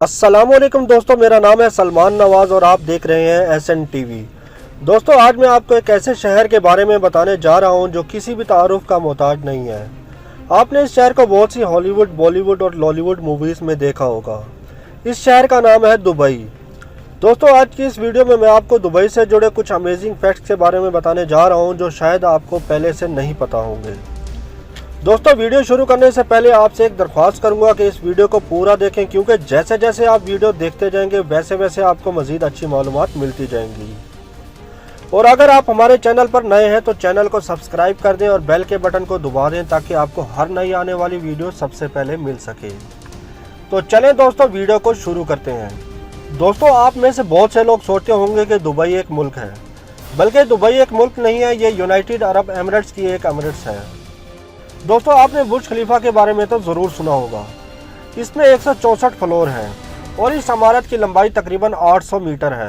अस्सलामुअलैकुम दोस्तों, मेरा नाम है सलमान नवाज़ और आप देख रहे हैं SN TV। दोस्तों, आज मैं आपको एक ऐसे शहर के बारे में बताने जा रहा हूं जो किसी भी तारुफ का मोहताज नहीं है। आपने इस शहर को बहुत सी हॉलीवुड, बॉलीवुड और लॉलीवुड मूवीज़ में देखा होगा। इस शहर का नाम है दुबई। दोस्तों, आज की इस वीडियो में मैं आपको दुबई से जुड़े कुछ अमेजिंग फैक्ट्स के बारे में बताने जा रहा हूँ जो शायद आपको पहले से नहीं पता होंगे। दोस्तों, वीडियो शुरू करने से पहले आपसे एक दरख्वास्त करूंगा कि इस वीडियो को पूरा देखें, क्योंकि जैसे जैसे आप वीडियो देखते जाएंगे वैसे वैसे आपको मज़ीद अच्छी मालूमात मिलती जाएंगी। और अगर आप हमारे चैनल पर नए हैं तो चैनल को सब्सक्राइब कर दें और बेल के बटन को दबा दें ताकि आपको हर नई आने वाली वीडियो सबसे पहले मिल सके। तो चलें दोस्तों, वीडियो को शुरू करते हैं। दोस्तों, आप में से बहुत से लोग सोचते होंगे कि दुबई एक मुल्क है, बल्कि दुबई एक मुल्क नहीं है, ये यूनाइटेड अरब एमिरेट्स की एक एमिरेट्स है। दोस्तों, आपने बुर्ज खलीफा के बारे में तो ज़रूर सुना होगा। इसमें 164 फ्लोर हैं और इस इमारत की लंबाई तकरीबन 800 मीटर है।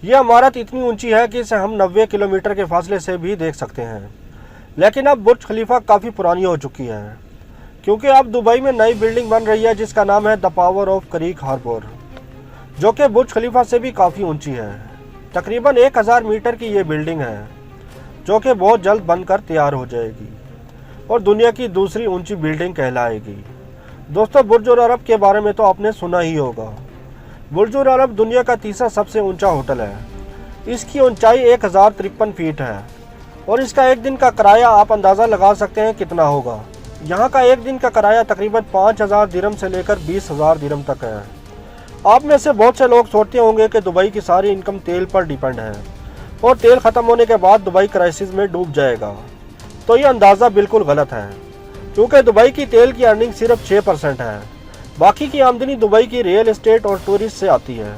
यह इमारत इतनी ऊंची है कि इसे हम 90 किलोमीटर के फासले से भी देख सकते हैं। लेकिन अब बुर्ज खलीफा काफ़ी पुरानी हो चुकी है, क्योंकि अब दुबई में नई बिल्डिंग बन रही है जिसका नाम है the power of Creek Harbour, जो कि बुर्ज खलीफा से भी काफ़ी ऊँची है। तकरीबन 1000 मीटर की ये बिल्डिंग है, जो कि बहुत जल्द बनकर तैयार हो जाएगी और दुनिया की दूसरी ऊंची बिल्डिंग कहलाएगी। दोस्तों, बुर्ज अरब के बारे में तो आपने सुना ही होगा। बुर्ज अरब दुनिया का तीसरा सबसे ऊंचा होटल है। इसकी ऊंचाई 1053 फीट है और इसका एक दिन का किराया आप अंदाज़ा लगा सकते हैं कितना होगा। यहाँ का एक दिन का किराया तकरीबन 5000 दिरहम से लेकर 20,000 दिरहम तक है। आप में से बहुत से लोग सोचते होंगे कि दुबई की सारी इनकम तेल पर डिपेंड है और तेल ख़त्म होने के बाद दुबई क्राइसिस में डूब जाएगा। तो ये अंदाज़ा बिल्कुल गलत है, क्योंकि दुबई की तेल की अर्निंग सिर्फ 6% है। बाकी की आमदनी दुबई की रियल एस्टेट और टूरिस्ट से आती है।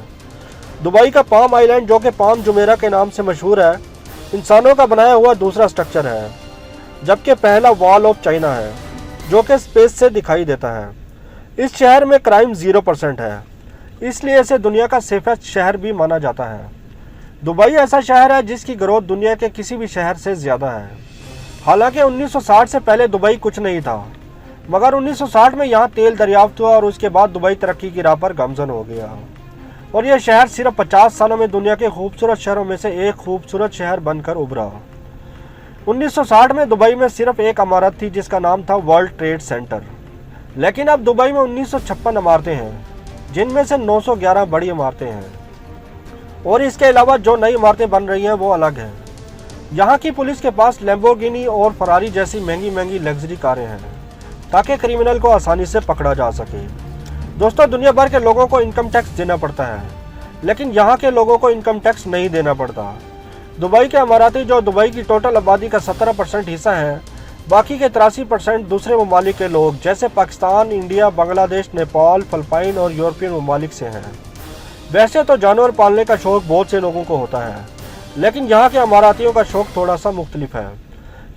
दुबई का पाम आइलैंड, जो कि पाम जुमेरा के नाम से मशहूर है, इंसानों का बनाया हुआ दूसरा स्ट्रक्चर है, जबकि पहला वॉल ऑफ चाइना है, जो कि स्पेस से दिखाई देता है। इस शहर में क्राइम 0% है, इसलिए इसे दुनिया का सेफेस्ट शहर भी माना जाता है। दुबई ऐसा शहर है जिसकी ग्रोथ दुनिया के किसी भी शहर से ज़्यादा है। हालांकि 1960 से पहले दुबई कुछ नहीं था, मगर 1960 में यहाँ तेल दरियाफ्त हुआ और उसके बाद दुबई तरक्की की राह पर गामजन हो गया और यह शहर सिर्फ 50 सालों में दुनिया के खूबसूरत शहरों में से एक खूबसूरत शहर बनकर उभरा। 1960 में दुबई में सिर्फ एक इमारत थी जिसका नाम था वर्ल्ड ट्रेड सेंटर, लेकिन अब दुबई में 1956 इमारतें हैं, जिनमें से 911 बड़ी इमारतें हैं और इसके अलावा जो नई इमारतें बन रही हैं वो अलग हैं। यहाँ की पुलिस के पास लैम्बोर्गिनी और फरारी जैसी महंगी महंगी लग्जरी कारें हैं ताकि क्रिमिनल को आसानी से पकड़ा जा सके। दोस्तों, दुनिया भर के लोगों को इनकम टैक्स देना पड़ता है, लेकिन यहाँ के लोगों को इनकम टैक्स नहीं देना पड़ता। दुबई के अमाराती, जो दुबई की टोटल आबादी का 17% हिस्सा है, बाकी के 83% दूसरे ममालिक के लोग जैसे पाकिस्तान, इंडिया, बांग्लादेश, नेपाल, फिलिपाइन और यूरोपियन ममालिक से हैं। वैसे तो जानवर पालने का शौक़ बहुत से लोगों को होता है, लेकिन यहाँ के अमारातियों का शौक़ थोड़ा सा मुख्तलिफ है।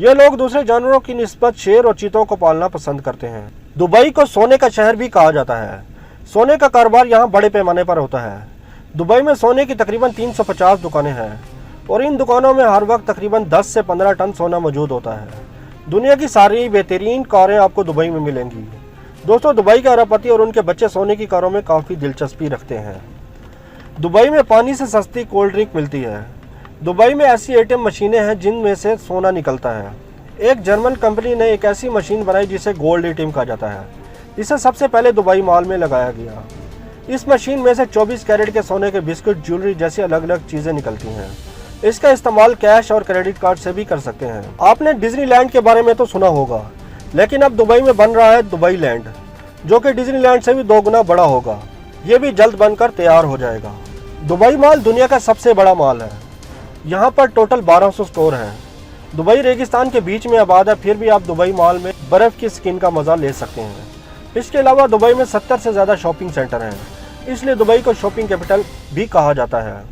ये लोग दूसरे जानवरों की निस्बत शेर और चीतों को पालना पसंद करते हैं। दुबई को सोने का शहर भी कहा जाता है। सोने का कारोबार यहाँ बड़े पैमाने पर होता है। दुबई में सोने की तकरीबन 350 दुकानें हैं और इन दुकानों में हर वक्त तकरीबन 10 से 15 टन सोना मौजूद होता है। दुनिया की सारी बेहतरीन कारें आपको दुबई में मिलेंगी। दोस्तों, दुबई के अरबपति और उनके बच्चे सोने की कारों में काफ़ी दिलचस्पी रखते हैं। दुबई में पानी से सस्ती कोल्ड ड्रिंक मिलती है। दुबई में ऐसी ATM मशीनें हैं जिनमें से सोना निकलता है। एक जर्मन कंपनी ने एक ऐसी मशीन बनाई जिसे गोल्ड ATM कहा जाता है। इसे सबसे पहले दुबई मॉल में लगाया गया। इस मशीन में से 24 कैरेट के सोने के बिस्कुट, ज्वेलरी जैसी अलग अलग चीज़ें निकलती हैं। इसका इस्तेमाल कैश और क्रेडिट कार्ड से भी कर सकते हैं। आपने डिज्नीलैंड के बारे में तो सुना होगा, लेकिन अब दुबई में बन रहा है दुबई लैंड, जो कि डिज्नीलैंड से भी 2 गुना बड़ा होगा। ये भी जल्द बनकर तैयार हो जाएगा। दुबई मॉल दुनिया का सबसे बड़ा मॉल है। यहाँ पर टोटल 1200 स्टोर हैं। दुबई रेगिस्तान के बीच में आबाद है, फिर भी आप दुबई मॉल में बर्फ़ की स्किन का मज़ा ले सकते हैं। इसके अलावा दुबई में 70 से ज़्यादा शॉपिंग सेंटर हैं, इसलिए दुबई को शॉपिंग कैपिटल भी कहा जाता है।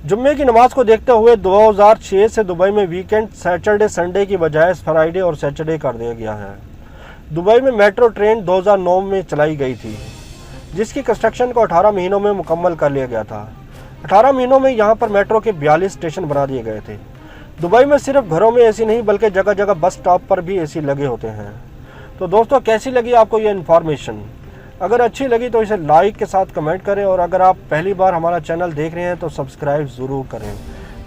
जुम्मे की नमाज को देखते हुए 2006 से दुबई में वीकेंड सैटरडे संडे की बजाय फ्राइडे और सैटरडे कर दिया गया है। दुबई में मेट्रो ट्रेन 2009 में चलाई गई थी, जिसकी कंस्ट्रक्शन को 18 महीनों में मुकम्मल कर लिया गया था। 18 महीनों में यहाँ पर मेट्रो के 42 स्टेशन बना दिए गए थे। दुबई में सिर्फ घरों में एसी नहीं बल्कि जगह जगह बस स्टॉप पर भी एसी लगे होते हैं। तो दोस्तों, कैसी लगी आपको ये इन्फॉर्मेशन? अगर अच्छी लगी तो इसे लाइक के साथ कमेंट करें, और अगर आप पहली बार हमारा चैनल देख रहे हैं तो सब्सक्राइब ज़रूर करें।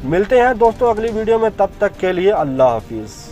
मिलते हैं दोस्तों अगली वीडियो में, तब तक के लिए अल्लाह हाफिज़।